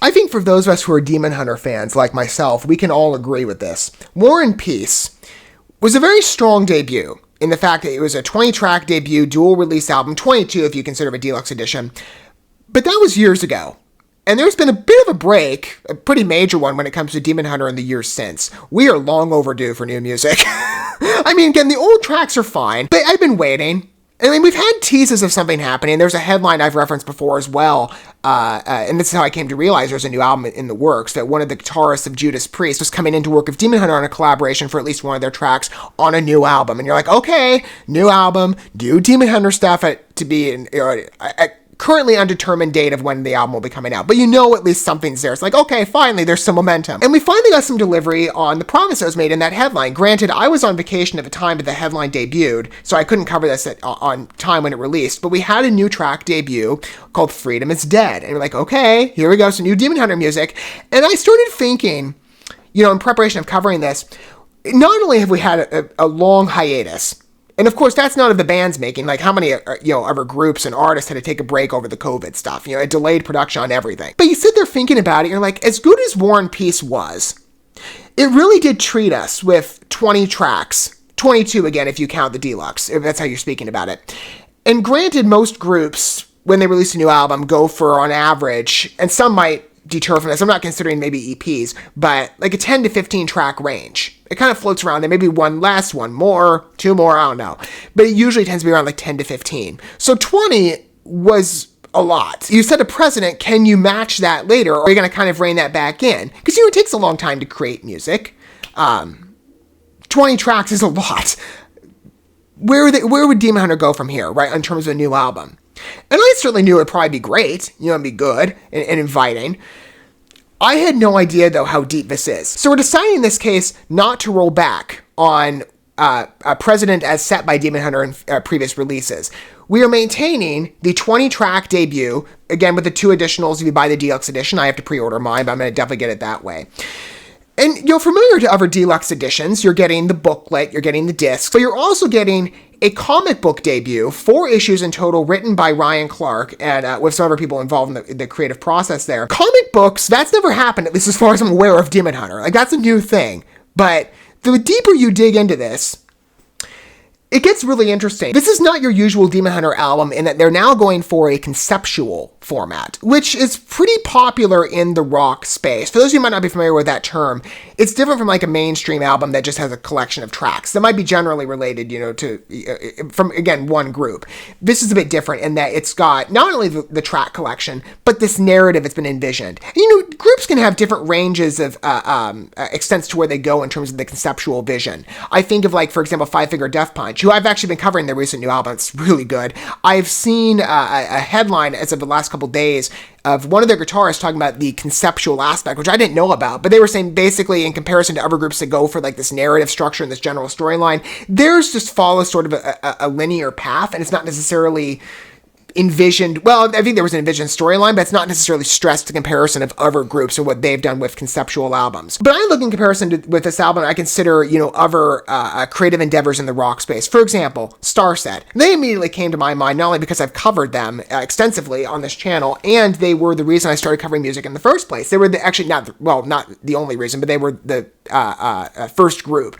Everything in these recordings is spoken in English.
I think for those of us who are Demon Hunter fans like myself, we can all agree with this. War and Peace was a very strong debut in the fact that it was a 20-track debut, dual-release album, 22 if you consider it a deluxe edition. But that was years ago. And there's been a bit of a break, a pretty major one when it comes to Demon Hunter in the years since. We are long overdue for new music. I mean, again, the old tracks are fine, but I've been waiting. I mean, we've had teases of something happening. There's a headline I've referenced before as well, and this is how I came to realize there's a new album in the works, that one of the guitarists of Judas Priest was coming into work with Demon Hunter on a collaboration for at least one of their tracks on a new album. And you're like, okay, new album, do Demon Hunter stuff to be currently undetermined date of when the album will be coming out. But you know at least something's there. It's like, okay, finally, there's some momentum. And we finally got some delivery on the promise that was made in that headline. Granted, I was on vacation at the time that the headline debuted, so I couldn't cover this on time when it released, but we had a new track debut called Freedom is Dead. And we're like, okay, here we go, some new Demon Hunter music. And I started thinking, in preparation of covering this, not only have we had a long hiatus, and of course, that's not of the band's making. Like, how many, other groups and artists had to take a break over the COVID stuff? It delayed production on everything. But you sit there thinking about it, you're like, as good as War and Peace was, it really did treat us with 20 tracks. 22, again, if you count the deluxe, if that's how you're speaking about it. And granted, most groups, when they release a new album, go for, on average, and some might deter from this, I'm not considering maybe EPs, but like a 10 to 15 track range. It kind of floats around there, maybe one less, one more, two more, I don't know. But it usually tends to be around like 10 to 15. So 20 was a lot. You set a precedent, can you match that later, or are you going to kind of rein that back in? Because, it takes a long time to create music. 20 tracks is a lot. Where would Demon Hunter go from here, right, in terms of a new album? And I certainly knew it would probably be great, and be good and inviting. I had no idea, though, how deep this is. So we're deciding in this case not to roll back on a precedent as set by Demon Hunter in previous releases. We are maintaining the 20-track debut, again, with the 2 additionals if you buy the deluxe edition. I have to pre-order mine, but I'm going to definitely get it that way. And, familiar to other deluxe editions, you're getting the booklet, you're getting the disc, but you're also getting a comic book debut, 4 issues in total, written by Ryan Clark, and with some other people involved in the creative process there. Comic books, that's never happened, at least as far as I'm aware of Demon Hunter. Like, that's a new thing. But the deeper you dig into this, it gets really interesting. This is not your usual Demon Hunter album in that they're now going for a conceptual format, which is pretty popular in the rock space. For those of you who might not be familiar with that term, it's different from like a mainstream album that just has a collection of tracks that might be generally related, to from, again, one group. This is a bit different in that it's got not only the track collection, but this narrative that's been envisioned. And, groups can have different ranges of extents to where they go in terms of the conceptual vision. I think of, like, for example, Five Finger Death Punch, who I've actually been covering their recent new album. It's really good. I've seen a headline as of the last couple days of one of their guitarists talking about the conceptual aspect, which I didn't know about, but they were saying basically in comparison to other groups that go for like this narrative structure and this general storyline, theirs just follows sort of a linear path, and it's not necessarily envisioned, well, I think there was an envisioned storyline, but it's not necessarily stressed in comparison of other groups or what they've done with conceptual albums. But I look in comparison with this album, I consider, other creative endeavors in the rock space. For example, Starset. They immediately came to my mind, not only because I've covered them extensively on this channel, and they were the reason I started covering music in the first place. They were not the only reason, but they were the first group.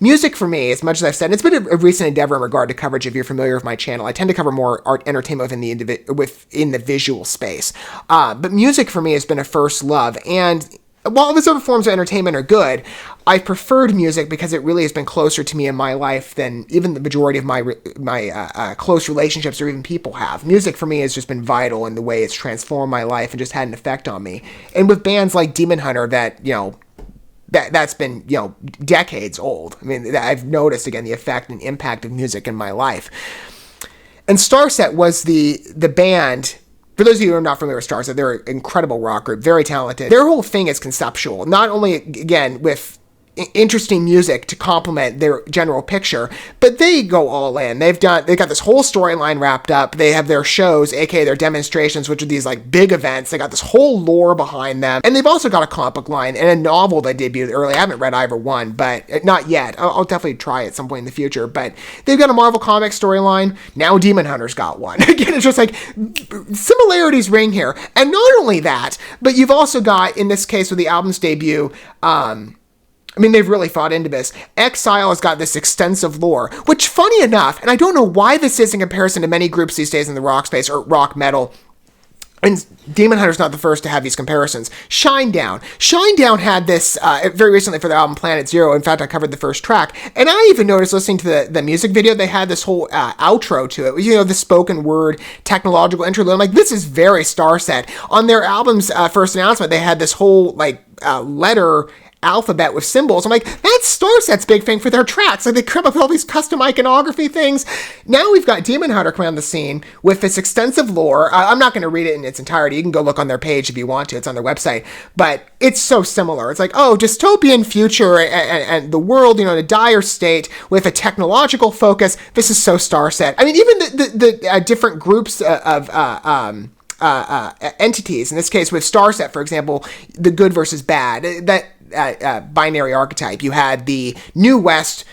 Music for me, as much as I've said, and it's been a recent endeavor in regard to coverage. If you're familiar with my channel, I tend to cover more art entertainment within the visual space. But music for me has been a first love, and while those other forms of entertainment are good, I preferred music because it really has been closer to me in my life than even the majority of my close relationships or even people have. Music for me has just been vital in the way it's transformed my life and just had an effect on me. And with bands like Demon Hunter that, that's been, decades old. I mean, I've noticed, again, the effect and impact of music in my life. And Starset was the band. For those of you who are not familiar with Starset, they're an incredible rock group, very talented. Their whole thing is conceptual. Not only, again, with interesting music to complement their general picture, but they go all in. They've got this whole storyline wrapped up. They have their shows, aka their demonstrations, which are these like big events. They got this whole lore behind them, and they've also got a comic book line and a novel that debuted early. I haven't read either one, but not yet. I'll definitely try at some point in the future. But they've got a Marvel comic storyline. Now Demon Hunter's got one. Again, it's just like similarities ring here, and not only that, but you've also got, in this case with the album's debut, I mean, they've really thought into this. Exile has got this extensive lore, which, funny enough, and I don't know why this is in comparison to many groups these days in the rock space or rock metal, and Demon Hunter's not the first to have these comparisons. Shinedown. Shinedown had this very recently for their album Planet Zero. In fact, I covered the first track. And I even noticed listening to the music video, they had this whole outro to it. You know, the spoken word technological interlude. I'm like, this is very Starset. On their album's first announcement, they had this whole letter alphabet with symbols. I'm like, that's Starset's big thing for their tracks. Like, they come up with all these custom iconography things. Now we've got Demon Hunter coming on the scene with this extensive lore. I'm not going to read it in its entirety. You can go look on their page if you want to. It's on their website. But it's so similar. It's like, oh, dystopian future and the world, you know, in a dire state with a technological focus. This is so Starset. I mean, even the different groups of entities, in this case with Starset, for example, the good versus bad, that binary archetype. You had the New West,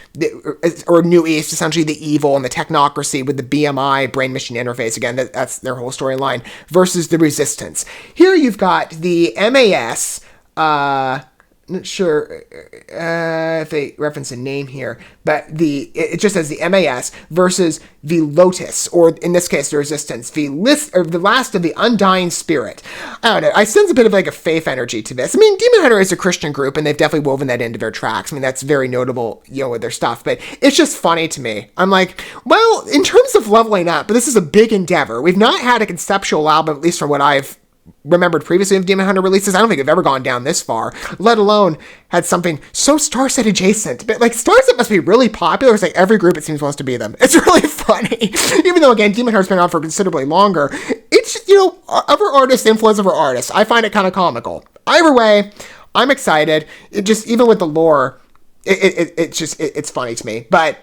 or New East, essentially the evil and the technocracy with the BMI, brain-machine interface, again, that's their whole storyline, versus the resistance. Here you've got the MAS, not sure if they reference a name here, but it just says the MAS versus the Lotus, or in this case, the Resistance, the last of the undying spirit. I don't know. I sense a bit of like a faith energy to this. I mean, Demon Hunter is a Christian group, and they've definitely woven that into their tracks. I mean, that's very notable, you know, with their stuff. But it's just funny to me. I'm like, well, in terms of leveling up, but this is a big endeavor. We've not had a conceptual album, at least from what I've remembered previously of Demon Hunter releases. I don't think they've ever gone down this far, let alone had something so Starset adjacent. But like, Starset must be really popular. It's like every group it seems wants to be them. It's really funny. Even though, again, Demon Hunter's been on for considerably longer, it's, you know, other artists influence other artists. I find it kind of comical. Either way, I'm excited. It just, even with the lore, it's funny to me. But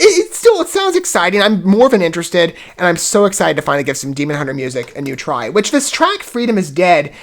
it sounds exciting. I'm more than interested, and I'm so excited to finally give some Demon Hunter music a new try. Which this track, Freedom is Dead,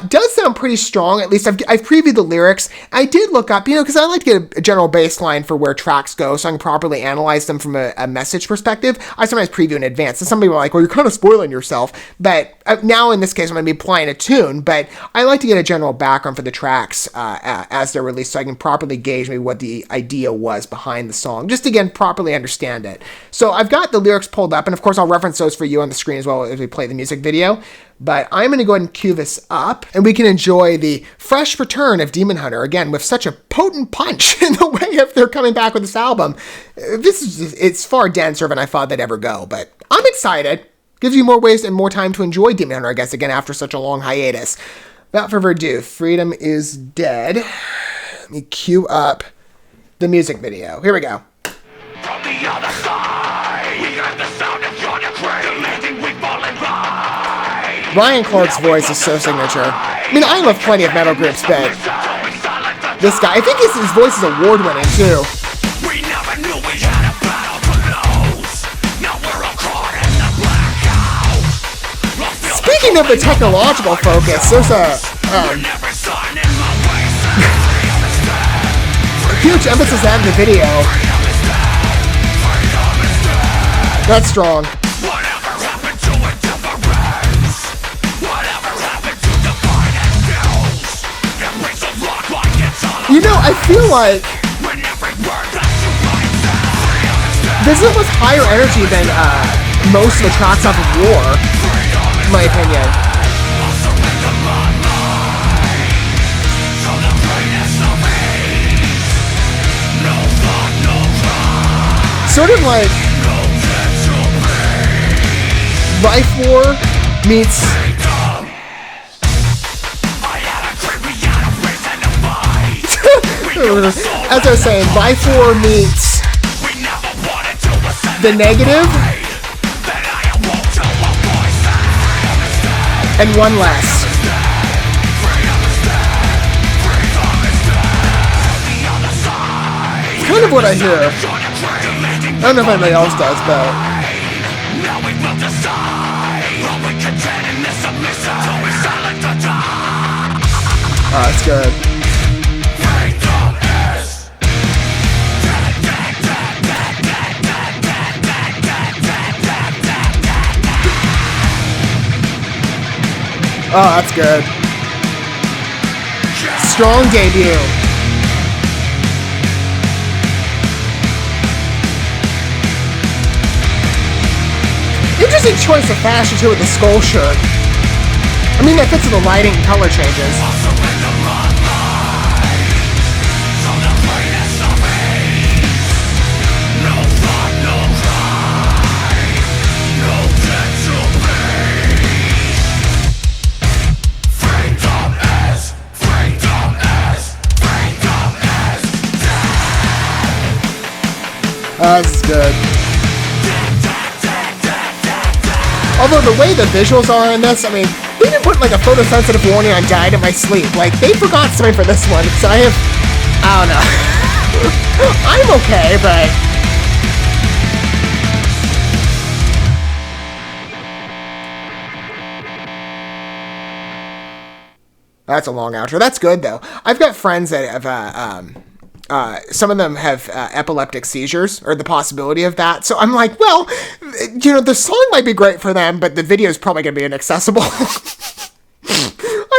does sound pretty strong. At least I've previewed the lyrics. I did look up, you know, because I like to get a general baseline for where tracks go, so I can properly analyze them from a message perspective. I sometimes preview in advance, and some people are like, well, you're kind of spoiling yourself. But now in this case, I'm going to be applying a tune, but I like to get a general background for the tracks as they're released, so I can properly gauge maybe what the idea was behind the song. Just again, properly understand it. So I've got the lyrics pulled up, and of course I'll reference those for you on the screen as well as we play the music video. But I'm going to go ahead and cue this up, and we can enjoy the fresh return of Demon Hunter, again, with such a potent punch in the way of they're coming back with this album. It's far denser than I thought they'd ever go, but I'm excited. Gives you more ways and more time to enjoy Demon Hunter, I guess, again, after such a long hiatus. Without further ado, Freedom is Dead. Let me cue up the music video. Here we go. From the other side, we got the sound of John Crane, demanding we fallen by. Ryan Clark's voice is so signature. I mean, I love plenty of metal groups, but this guy, I think his voice is award-winning, too. We never knew we had a battle to lose. Now we're all caught in the blackout. Speaking of the technological focus, there's a huge emphasis on the video. That's strong. Whatever happened to indifference? Whatever happened to divine skills? It breaks a rock like it's on. You know, I feel like When every word that you write says, this is almost higher energy than most of the tracks off of War, in my opinion. I'll surrender my life. So the pain is no peace. No thought, no crime. Sort of like No chance to be. Life War meets Freedom. I had a dream, we had a reason to fight. as I was saying, Life War meets We never wanted to ascend The Negative Then I awoke to a voice that freedom is dead. and One Less. Freedom is dead. Freedom is dead. The other side. kind of what I hear. I don't know if anybody else does, but... Now we will decide. Will we contend in this submission? Till we silent the dark. Oh, that's good. Freedom is Oh, that's good. Strong debut. Interesting choice of fashion too with the skull shirt. I mean, that fits with the lighting and color changes. This is good. Although the way the visuals are in this, I mean, they didn't put like a photosensitive warning on "died in my sleep." Like, they forgot something for this one, so I don't know. I'm okay, but... That's a long outro. That's good, though. I've got friends that have, some of them have epileptic seizures, or the possibility of that. So I'm like, well, the song might be great for them, but the video is probably going to be inaccessible. I'm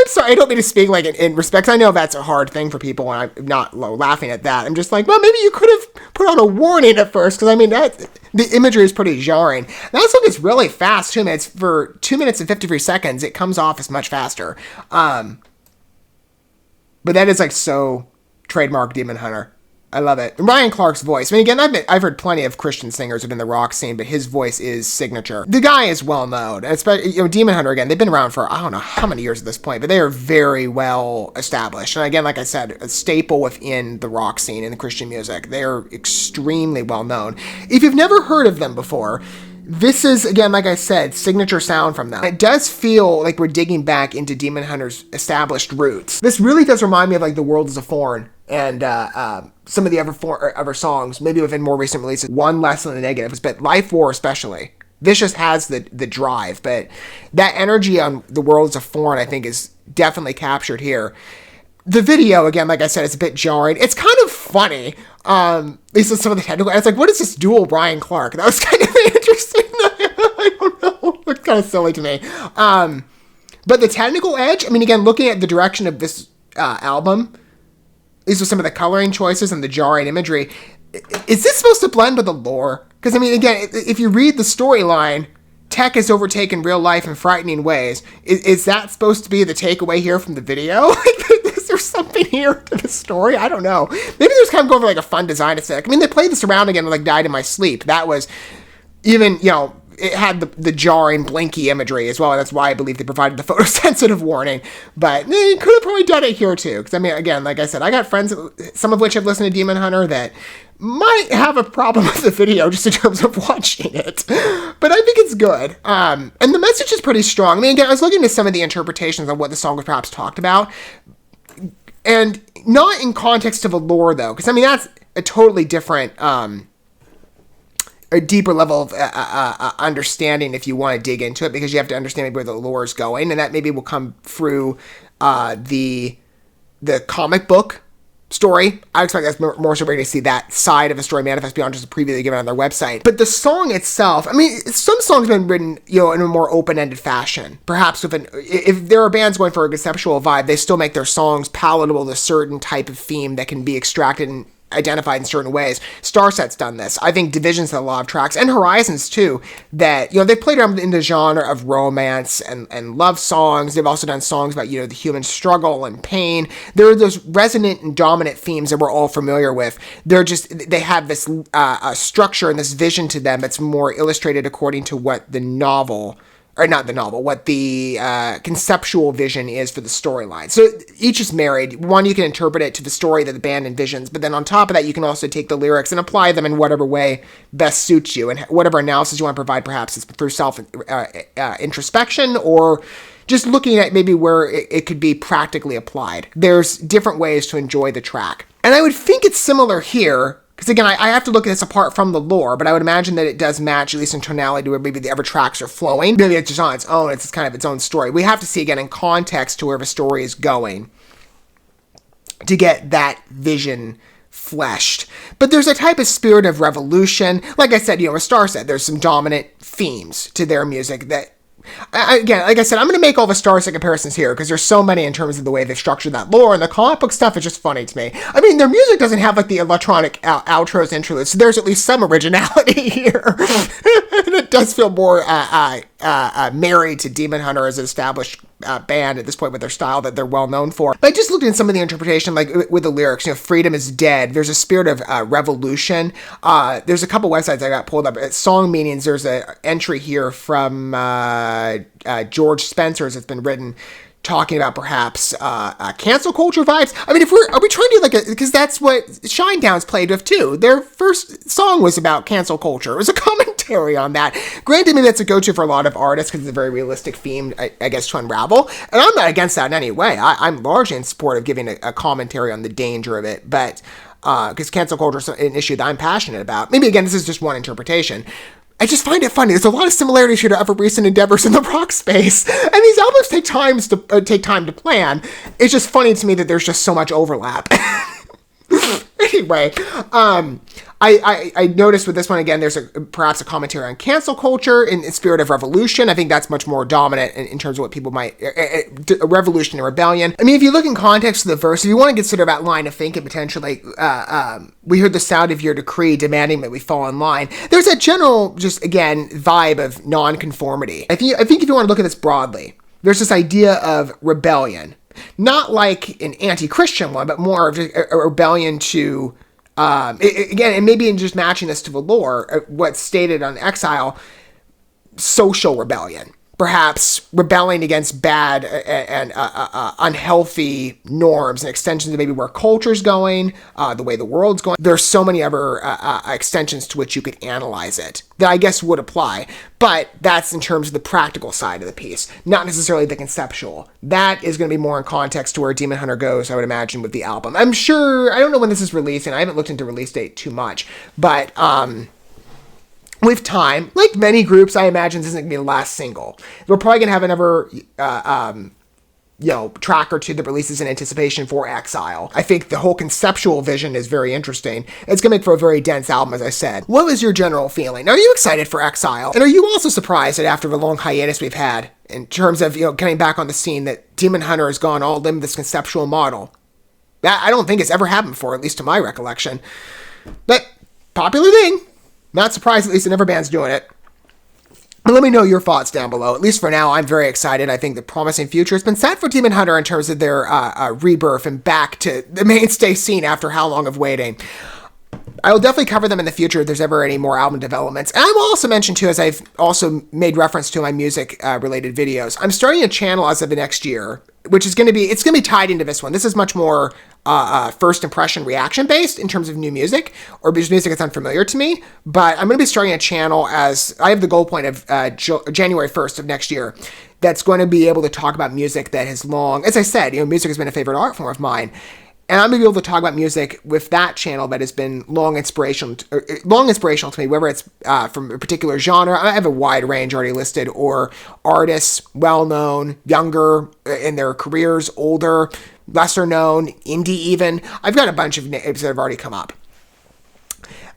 sorry, I don't mean to speak like in respect. I know that's a hard thing for people, and I'm not laughing at that. I'm just like, well, maybe you could have put on a warning at first, because I mean, the imagery is pretty jarring. That song is really fast, 2 minutes. For 2 minutes and 53 seconds, it comes off as much faster. But that is like so... trademark Demon Hunter. I love it. And Ryan Clark's voice. I mean, again, I've heard plenty of Christian singers within the rock scene, but his voice is signature. The guy is well known. Especially, Demon Hunter, again, they've been around for, I don't know how many years at this point, but they are very well established. And again, like I said, a staple within the rock scene and the Christian music. They are extremely well known. If you've never heard of them before, this is, again, like I said, signature sound from them. It does feel like we're digging back into Demon Hunter's established roots. This really does remind me of like The World is a Foreign and some of the other songs, maybe within more recent releases. One less than the negatives, but Life War especially. This just has the drive, but that energy on The World is a Foreign, I think, is definitely captured here. The video, again, like I said, is a bit jarring. It's kind of funny. At least with some of the technical. It's like, what is this dual Brian Clark? That was kind of interesting. I don't know. It's kind of silly to me. But the technical edge, I mean, again, looking at the direction of this album, at least with some of the coloring choices and the jarring imagery, is this supposed to blend with the lore? Because, I mean, again, if you read the storyline, tech has overtaken real life in frightening ways. Is that supposed to be the takeaway here from the video? Is there something here to the story? I don't know. Maybe they're just kind of going for like a fun design aesthetic. I mean, they played this around again with like "Died in My Sleep." That was even, it had the jarring, blinky imagery as well. And that's why I believe they provided the photosensitive warning. But they could have probably done it here too. Because, I mean, again, like I said, I got friends, some of which have listened to Demon Hunter, that might have a problem with the video just in terms of watching it. But I think it's good. And the message is pretty strong. I mean, again, I was looking at some of the interpretations on what the song was perhaps talked about. And not in context of a lore, though. Because, I mean, that's a totally different... a deeper level of understanding if you want to dig into it, because you have to understand maybe where the lore is going, and that maybe will come through the comic book story. I expect that's more so we're going to see that side of the story manifest beyond just the preview they given on their website. But the song itself, I mean, some songs have been written, in a more open-ended fashion. Perhaps if there are bands going for a conceptual vibe, they still make their songs palatable to a certain type of theme that can be extracted and identified in certain ways. Starset's done this. I think Division's had a lot of tracks, and Horizons too, that, they've played around in the genre of romance and love songs. They've also done songs about, the human struggle and pain. There are those resonant and dominant themes that we're all familiar with. They have this structure and this vision to them that's more illustrated according to what the novel, or not the novel, what the conceptual vision is for the storyline. So each is married. One, you can interpret it to the story that the band envisions, but then on top of that, you can also take the lyrics and apply them in whatever way best suits you, and whatever analysis you want to provide, perhaps it's through self-introspection, or just looking at maybe where it could be practically applied. There's different ways to enjoy the track. And I would think it's similar here, Because again, I have to look at this apart from the lore, but I would imagine that it does match, at least in tonality, to where maybe the other tracks are flowing. Maybe it's just on its own, it's kind of its own story. We have to see, again, in context to where the story is going to get that vision fleshed. But there's a type of spirit of revolution. Like I said, as Star said, there's some dominant themes to their music that, again, like I said, I'm going to make all the Starset comparisons here because there's so many in terms of the way they've structured that lore, and the comic book stuff is just funny to me. I mean, their music doesn't have like the electronic outros, interludes, so there's at least some originality here. And it does feel more married to Demon Hunter as an established band at this point with their style that they're well known for. But I just looked at some of the interpretation, like with the lyrics, freedom is dead. There's a spirit of revolution. There's a couple websites I got pulled up. Song meanings, there's an entry here from George Spencer's that's been written talking about perhaps cancel culture vibes. I mean, are we trying to do because that's what Shinedown's played with too. Their first song was about cancel culture. It was a commentary on that. Granted, maybe that's a go-to for a lot of artists because it's a very realistic theme, I guess, to unravel. And I'm not against that in any way. I'm largely in support of giving a commentary on the danger of it, but because cancel culture is an issue that I'm passionate about. Maybe, again, this is just one interpretation. I just find it funny. There's a lot of similarities here to other recent endeavors in the rock space, and these albums take time to plan. It's just funny to me that there's just so much overlap. Anyway, I noticed with this one, again, there's perhaps a commentary on cancel culture in spirit of revolution. I think that's much more dominant in terms of what people might, a revolution and rebellion. I mean, if you look in context of the verse, if you want to consider that line of thinking potentially, we heard the sound of your decree demanding that we fall in line. There's that general, just again, vibe of non-conformity. I think if you want to look at this broadly, there's this idea of rebellion. Not like an anti-Christian one, but more of a rebellion to, again, and maybe in just matching this to the lore, what's stated on Exile, social rebellion. Perhaps rebelling against bad and unhealthy norms and extensions of maybe where culture's going, the way the world's going. There's so many other extensions to which you could analyze it that I guess would apply, but that's in terms of the practical side of the piece, not necessarily the conceptual. That is going to be more in context to where Demon Hunter goes, I would imagine, with the album. I'm sure, I don't know when this is releasing, I haven't looked into release date too much, but with time, like many groups, I imagine this isn't going to be the last single. We're probably going to have another, track or two that releases in anticipation for Exile. I think the whole conceptual vision is very interesting. It's going to make for a very dense album, as I said. What was your general feeling? Are you excited for Exile? And are you also surprised that after the long hiatus we've had, in terms of, coming back on the scene, that Demon Hunter has gone all in with this conceptual model? That I don't think it's ever happened before, at least to my recollection. But, popular thing. Not surprised, at least another band's doing it. But let me know your thoughts down below. At least for now, I'm very excited. I think the promising future has been set for Demon Hunter in terms of their rebirth and back to the mainstay scene after how long of waiting. I will definitely cover them in the future if there's ever any more album developments. And I will also mention, too, as I've also made reference to in my music-related videos, I'm starting a channel as of the next year, which is going to be tied into this one. This is much more first impression reaction based in terms of new music, or music that's unfamiliar to me. But I'm going to be starting a channel as I have the goal point of January 1st of next year. That's going to be able to talk about music that has long, as I said, music has been a favorite art form of mine. And I'm going to be able to talk about music with that channel that has been long inspirational to me, whether it's from a particular genre. I have a wide range already listed, or artists, well-known, younger in their careers, older, lesser-known, indie even. I've got a bunch of names that have already come up.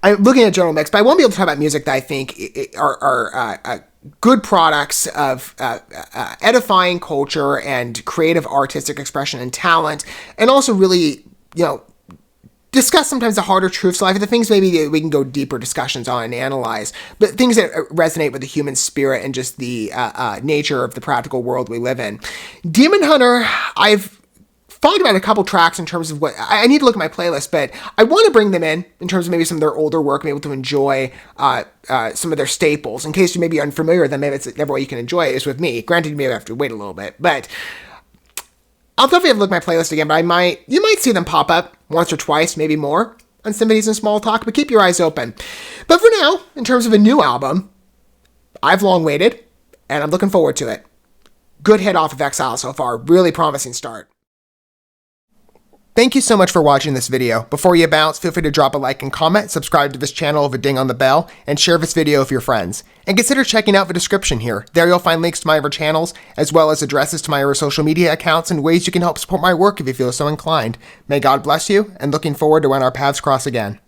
I'm looking at a general mix, but I won't be able to talk about music that I think are good products of edifying culture and creative artistic expression and talent, and also really, discuss sometimes the harder truths of life, the things maybe that we can go deeper discussions on and analyze, but things that resonate with the human spirit and just the nature of the practical world we live in. Demon Hunter, I've thought about a couple tracks in terms of what I need to look at my playlist, but I want to bring them in terms of maybe some of their older work, be able to enjoy some of their staples. In case you may be unfamiliar with them, maybe it's never way you can enjoy it is with me. Granted, you may have to wait a little bit, but I'll definitely have to look at my playlist again. But you might see them pop up once or twice, maybe more on Symphonies and Small Talk. But keep your eyes open. But for now, in terms of a new album, I've long waited, and I'm looking forward to it. Good hit off of Exile so far. Really promising start. Thank you so much for watching this video. Before you bounce, feel free to drop a like and comment, subscribe to this channel with a ding on the bell, and share this video with your friends. And consider checking out the description here. There you'll find links to my other channels, as well as addresses to my other social media accounts and ways you can help support my work if you feel so inclined. May God bless you, and looking forward to when our paths cross again.